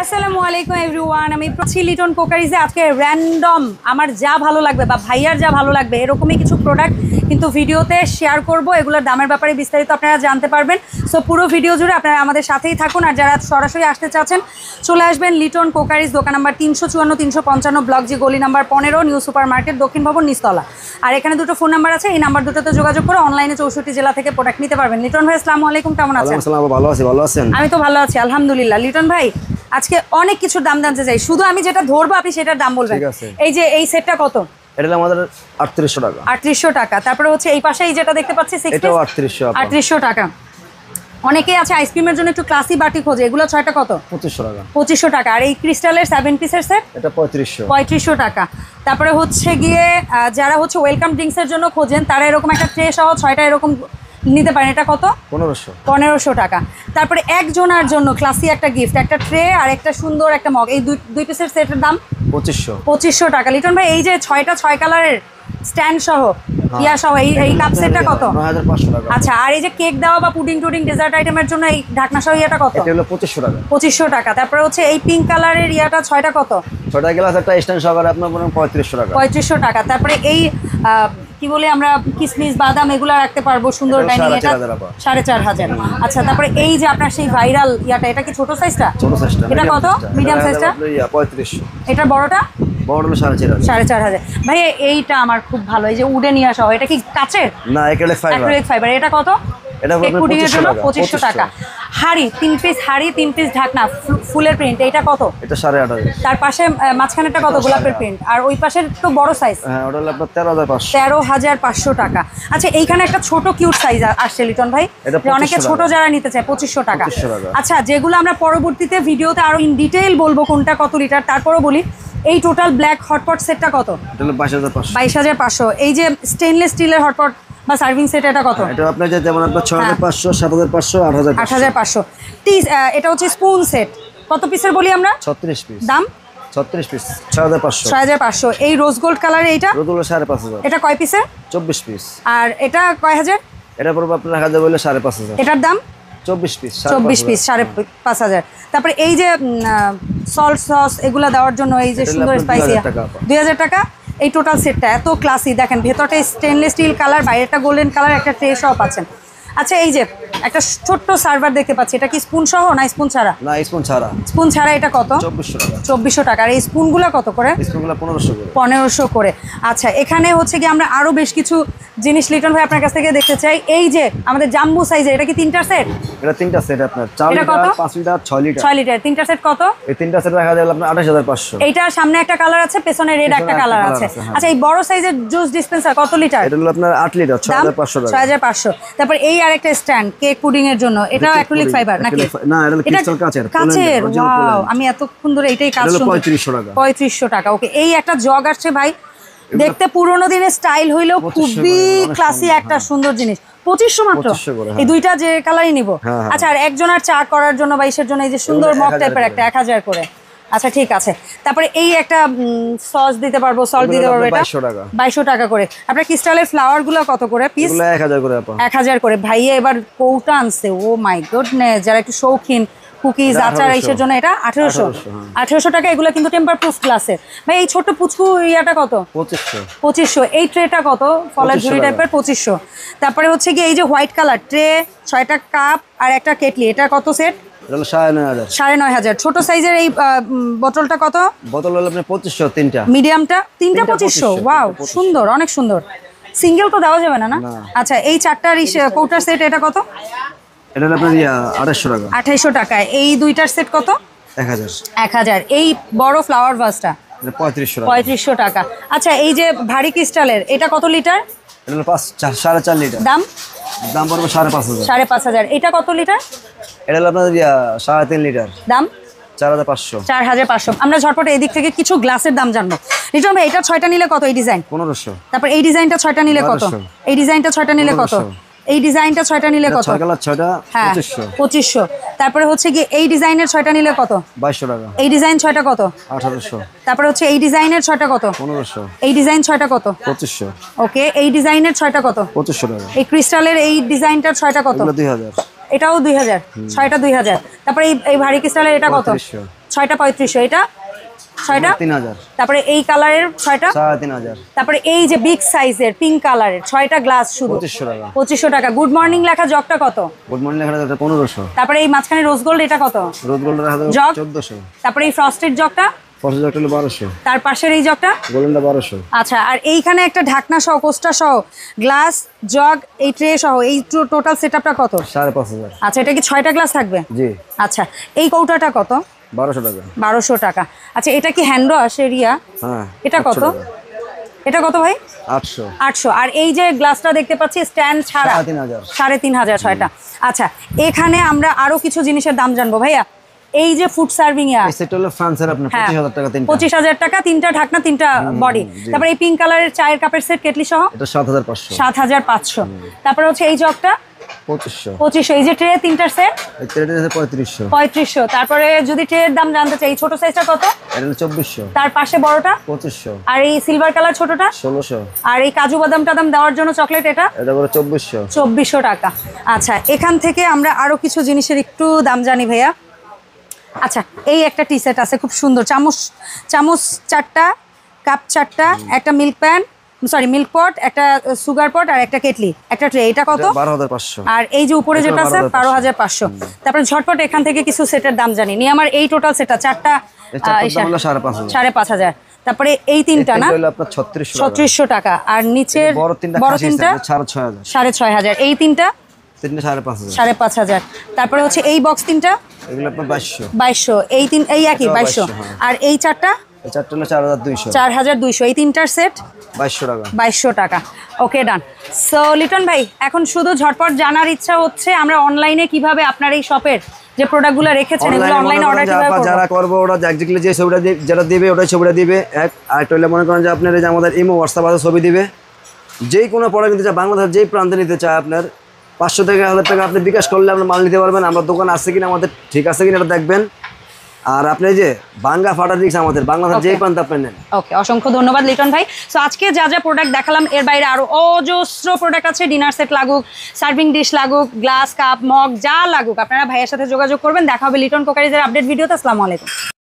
আসসালামু আলাইকুম এভরিওয়ান, আমি প্রাচী লিটন কোকারিজে আজকে র্যান্ডম আমার যা ভালো লাগবে বা ভাইয়ার যা ভালো লাগবে এরকমই কিছু প্রোডাক্ট কিন্তু ভিডিওতে শেয়ার করব। এগুলোর দামের ব্যাপারে বিস্তারিত আপনারা জানতে পারবেন। সো পুরো ভিডিও জুড়ে আপনারা আমাদের সাথেই থাকুন। আর যারা সরাসরি আসতে চাচ্ছেন চলে আসবেন লিটন কোকারিজ, দোকান নাম্বার 354-355, ব্লক জি, গলি নাম্বার 15, নিউ সুপার মার্কেট, দক্ষিণ ভবন, নিচতলা। আর এখানে দুটো ফোন নাম্বার আছে, এই নাম্বার দুটোতে যোগাযোগ করে অনলাইনে 64 জেলা থেকে প্রোডাক্ট নিতে পারবেন। লিটন ভাই আসসালামু আলাইকুম, কেমন আছেন? ভালো আছি, ভালো আছেন? আমি তো ভালো আছি আলহামদুলিল্লাহ। লিটন ভাই আজকে অনেক কিছুর দাম জানতে চাই, শুধু আমি যেটা ধরবো আপনি সেটার দাম বলবেন। এই যে এই সেটটা কত? এটা আমাদের 3800 টাকা। 3800 টাকা। তারপরে হচ্ছে এই পাশে এই যেটা দেখতে পাচ্ছি এটাও 3800 টাকা। অনেকেই আছে আইসক্রিমের জন্য একটু ক্লাসি বাটি খোঁজে, এগুলো 6টা কত? 2500 টাকা। 2500 টাকা। আর এই ক্রিস্টালের 7 পিসের সেট এটা 3500 টাকা। তারপরে হচ্ছে গিয়ে যারা হচ্ছে ওয়েলকাম ড্রিঙ্কসের জন্য খোঁজেন তারা এরকম একটা ট্রে সহ 6টা এরকম নিতে পারেন। এটা কত? 1500 টাকা। তারপরে একজনের জন্য ক্লাসি একটা গিফট, একটা ট্রে আর একটা সুন্দর একটা মগ, এই দুই পিসের সেটের দাম 2500 টাকা। লিটন ভাই এই যে 6টা 6 কালারের স্ট্যান্ড সহ ইয়া সহ এই কাপ সেটটা কত? 9500 টাকা। আচ্ছা, আর এই যে কেক দেওয়া বা পুডিং টুডিং ডেজার্ট আইটেমের জন্য এই ঢাকনা সহ ইয়াটা কত? এটা হলো 2500 টাকা। 2500 টাকা। তারপরে হচ্ছে এই পিঙ্ক কালারের ইয়াটা 6টা কত? 6টা গ্লাস একটা স্ট্যান্ড সহকারে আপনার 3500 টাকা। 3500 টাকা। তারপরে এই কি বলে আমরা কিসমিস বাদাম এগুলা রাখতে পারবো সুন্দর ডাইনিং, এটা 4500। আচ্ছা, তারপরে এই যে আপনার সেই ভাইরাল ইয়াটা, এটা কি ছোট সাইজটা? এটা কত? মিডিয়াম সাইজটা 3500। এটা বড়টা? বড় হলো 4500। ভাই এইটা আমার খুব ভালো, এই যে উডে নিয়ে আসা হয়, এটা কি কাচের? না, অ্যাক্রিলিক ফাইবার। এটা কত? এটা পুডিং এর জন্য 2500 টাকা। হাড়ি 3 পিস, হাড়ি 3 পিস ঢাকনা ফুলের প্রিন্ট, এটা কত? এটা 8500। তার পাশে মাঝখানেরটা কত? গোলাপের প্রিন্ট। আর ওই পাশের তো বড় সাইজ, হ্যাঁ, ওটা হলো আপনার 13500। 13500 টাকা। আচ্ছা, এইখানে একটা ছোট কিউট সাইজ আসছে লিটন ভাই, অনেকে ছোট যারা নিতে চায় 2500 টাকা। আচ্ছা, যেগুলো আমরা পরবর্তীতে ভিডিওতে আরো ইন ডিটেইল বলবো কোনটা কত লিটার, তারপরও বলি এই টোটাল ব্ল্যাক হটপট সেটটা কত? এটা হলো 22500। 22500। এই যে স্টেনলেস স্টিলের হটপট বা সার্ভিং সেট, এটা কত? এটা আপনার যেমন আপনার 6500, 7500, 8500। এটা হচ্ছে স্পুন সেট, কত পিসের বলি আমরা? 36 পিস। দাম 36 পিস 6500। এই রোজ গোল্ড কালারে এইটা? Rose gold 5500। এটা কয় পিসের? 24 পিস। আর এটা কয় হাজার? এটা পড়বে আপনার 1000 বলে 5500। এটার দাম 24 পিস 5500। তারপরে এই যে সল্ট সস এগুলা দেওয়ার জন্য এই যে সুন্দর স্পাইসি 2000 টাকা। এই টোটাল সেটটা এত ক্লাসি, দেখেন ভেতরটা স্টেনলেস স্টিল কালার, বাইরেটা গোল্ডেন কালার, একটা ট্রে সহ পাচ্ছেন। আচ্ছা, এই যে একটা ছোট্ট সার্ভার দেখতে পাচ্ছি, এটা কি স্পুন সহ না স্পুন ছাড়া? না, স্পুন ছাড়া। স্পুন ছাড়া এটা কত? 2400 টাকা। আর এই স্পুনগুলো কত করে? স্পুনগুলো 1500 করে। আচ্ছা, এখানে হচ্ছে কি আমরা আরো বেশ কিছু জিনিস লিটন ভাই আপনার কাছ থেকে দেখতে চাই। এই যে আমাদের জাম্বো সাইজের, এটা কি 3টা সেট? এটা 3টা সেট আপনার 4 লিটার, 5 লিটার, 6 লিটার। 6 লিটার 3টা সেট কত? এই 3টা সেট রাখা যাবে আপনার 28500। এইটা সামনে একটা কালার আছে, পেছনে রেড একটা কালার আছে। আচ্ছা, এই বড় সাইজের জুস ডিসপেন্সার কত লিটার? এটা হলো আপনার 8 লিটার, 6500 টাকা। 6500। তারপর এই আরেকটা স্ট্যান্ড কেক পুডিং এর জন্য, এটা অ্যাক্রিলিক ফাইবার নাকি? না, এটা ক্রিস্টাল কাচের। ওয়াও, আমি এতক্ষণ ধরে এটাই কাজ শুনছি। 3500 টাকা। 3500 টাকা। ওকে, এই একটা জগ আসছে ভাই, দেখতে পুরোনো দিনের স্টাইল হইলেও খুবই ক্লাসি একটা সুন্দর জিনিস। 2500 মাত্র। এই দুইটা যে কালারই নিব। আচ্ছা, আর একজনের চা করার জন্য বা ইসের জন্য এই যে সুন্দর মগ টাইপের একটা 1000 করে। আচ্ছা, ঠিক আছে। তারপরে এই একটা সস দিতে পারবো, সল্ট দিতে পারবো, এটা 2200 টাকা করে। আপনার ক্রিস্টালের ফ্লাওয়ার গুলো কত করে পিস? 1000 করে। 1000 করে। ভাইয়া এবার কৌটা আনছে, ও মাই গডনেস। যারা একটু শৌখিন কুকিজ আচার এইসের জন্য এটা 1800 টাকা। এগুলো কিন্তু টেম্পার প্রুফ গ্লাসের। ভাই এই ছোট্ট পুচকু ইয়াটা কত? 2500। এই ট্রেটা কত? ফলের ঝুড়ি টাইপের 2500। তারপরে হচ্ছে কি এই যে হোয়াইট কালার ট্রে, 6টা কাপ আর একটা কেটলি, এটা কত সেট? 9500। ছোট সাইজের এই বোতলটা কত? বোতল হলো আপনার 2500 তিনটা। মিডিয়ামটা 3টা 2500। ওয়াও, সুন্দর, অনেক সুন্দর। সিঙ্গেল তো দেওয়া যাবে না না? আচ্ছা, এই 4টার কৌটার সেট, এটা কত? এটা হলো আপনার 2800 টাকা। 2800 টাকা। এই দুইটার সেট কত? 1000। এই বড় ফ্লাওয়ার ভাসটা 3500 টাকা। আচ্ছা, এই যে ভারী ক্রিস্টালের, এটা কত লিটার? এটা হলো 4.5 লিটার। দাম পড়বে 5500। 5500। এটা কত লিটার? এটা হলো আপনার 3.5 লিটার। দাম 4500। 4500। আমরা ঝটপট এই দিক থেকে কিছু গ্লাসের দাম জানবো। লিটন ভাই, এটা 6টা নিলে কত? এই ডিজাইন 1500। তারপর এই ডিজাইনটা 6টা নিলে কত? এই ডিজাইনটা 6টা নিলে কত? এই ডিজাইনটা 6টা নিলে কত? 6 কালার 6টা 2500। তারপরে হচ্ছে কি এই ডিজাইনের 6টা নিলে কত? 2200 টাকা। এই ডিজাইন 6টা কত? 1800। তারপরে হচ্ছে এই ডিজাইনের 6টা কত? 1500। এই ডিজাইন 6টা কত? 2500। ওকে, এই ডিজাইনের 6টা কত? 2500 টাকা। এই ক্রিস্টালের এই ডিজাইনটার 6টা কত? 2000। এটাও 2000, 6টা 2000। তারপরে এই ভারী ক্রিস্টালের এটা কত? 3500। 6টা 3500, এটা 6টা 3000। তারপরে এই কালারের 6টা, 3500। তারপরে এই যে বিগ সাইজের পিঙ্ক কালারের 6টা গ্লাস শুধু 2500 টাকা। 2500 টাকা। গুড মর্নিং লেখা জগটা কত? গুড মর্নিং লেখা আছে 1500। তারপরে এই মাঝখানে রোজ গোল্ড এটা কত? রোজ গোল্ড লেখা আছে জগ? 1400। তারপরে এই ফ্রস্টেড জগটা? ফসল জগটা হলো 1200। তার পাশের এই জগটা? গোল্ডেনটা 1200। আচ্ছা, আর এইখানে একটা ঢাকনা সহ, কোস্টা সহ, গ্লাস, জগ, এই ট্রে সহ এই টোটাল সেটআপটা কত? 5500। আচ্ছা, এটা কি 6টা গ্লাস থাকবে? জি। আচ্ছা, এই কৌটাটা কত? 1200 টাকা। 1200 টাকা। আচ্ছা, এটা কি হ্যান্ড ওয়াশ এরিয়া? হ্যাঁ। এটা 800 কত? টাকা। এটা কত ভাই? 800। 800। আর এই যে গ্লাসটা দেখতে পাচ্ছি স্ট্যান্ড ছাড়া 3500। 3500, 6টা। আচ্ছা, এখানে আমরা আরো কিছু জিনিসের দাম জানবো ভাইয়া। এই যে ফুড সার্ভিং এ এই সেট হলো ফ্রান্সের আপনার 25000 টাকা তিনটা। 25000 টাকা, 3টা ঢাকনা, 3টা বডি। জি। তারপরে এই পিঙ্ক কালারের চায়ের কাপের সেট কেটলি সহ এটা 7500। 7500। তারপরে হচ্ছে এই জগটা 2500। 2500। এই যে ট্রে 3টার সেট এই ট্রেটা আছে 3500। 3500। তারপরে যদি ট্রের দাম জানতে চাই, এই ছোট সাইজটা কত? এটা হলো 2400। তার পাশে বড়টা? 2500। আর এই সিলভার কালার ছোটটা? 1600। আর এই কাজু বাদাম টাদাম দেওয়ার জন্য চকলেট এটা? এটা করে 2400। 2400 টাকা। আচ্ছা, এখান থেকে আমরা আরো কিছু জিনিসের একটু দাম জানি ভাইয়া। আচ্ছা, এই একটা টি সেট আছে খুব সুন্দর, চামচ 4টা, কাপ 4টা, একটা মিল্ক প্যান, সরি মিল্ক পট, একটা সুগার পট, আর একটা কেটলি, একটা ট্রে। এটা কত? 12500। আর এই যে উপরে এটা যেটা আছে 12500। 12500। তারপরে ঝটপট এখান থেকে কিছু সেটের দাম জানি নিয়ে আমার এই টোটাল সেটটা 4টা এই চারটার দাম হলো 5500। 5500। তারপরে এই তিনটা না এটা হলো আপনার 3600 টাকা। 3600 টাকা। আর নিচের বড় তিনটা বড় খাসি তিনটা আছে 6500। 6500। এই তিনটা তিনটা 5500। 5500। তারপরে হচ্ছে এই বক্স তিনটা এগুলো আপনার 2200। 2200। এই একই এটাও 2200। 2200, হ্যাঁ। আর এই চারটা এই চারটা হলো 4200। 4200। এই তিনটার সেট 2200 টাকা। 2200 টাকা। ওকে, ডান। সো লিটন ভাই, এখন শুধু ঝটপট জানার ইচ্ছা হচ্ছে আমরা অনলাইনে কিভাবে আপনার এই শপের যে প্রোডাক্টগুলো রেখেছেন এগুলো অনলাইনে অর্ডার কিভাবে করব? যারা করবো ওরা এক্স্যাক্টলি যে ছবিটা যেটা দিবে ওটাই ছবিটা দিবে। আর একটা হলে মনে করেন যে আপনার এই যে আমাদের ইমো হোয়াটসঅ্যাপ আছে ছবি দিবে। যেই কোনো প্রোডাক্ট নিতে চায়, বাংলাদেশের যেই প্রান্তে নিতে চায়, আপনার 500 থেকে 1000 টাকা আপনি বিকাশ করলে আপনার মাল নিতে পারবেন। আমরা দোকান আছে কিনা, আমাদের ঠিক আছে কিনা এটা দেখবেন। আর আপনি এই যে ভাঙ্গা ফাটা রিক্স আমাদের বাংলাদেশের যেই প্রান্তে আপনি নেন। ওকে, অসংখ্য ধন্যবাদ লিটন ভাই। সো আজকে যা যা প্রোডাক্ট দেখালাম এর বাইরে আরো অজস্র প্রোডাক্ট আছে। ডিনার সেট লাগুক, সার্ভিং ডিশ লাগুক, গ্লাস কাপ মগ যা লাগুক, আপনারা ভাইয়ের সাথে যোগাযোগ করবেন। দেখা হবে লিটন কোকারিজের আপডেট ভিডিওতে। আসসালামু আলাইকুম।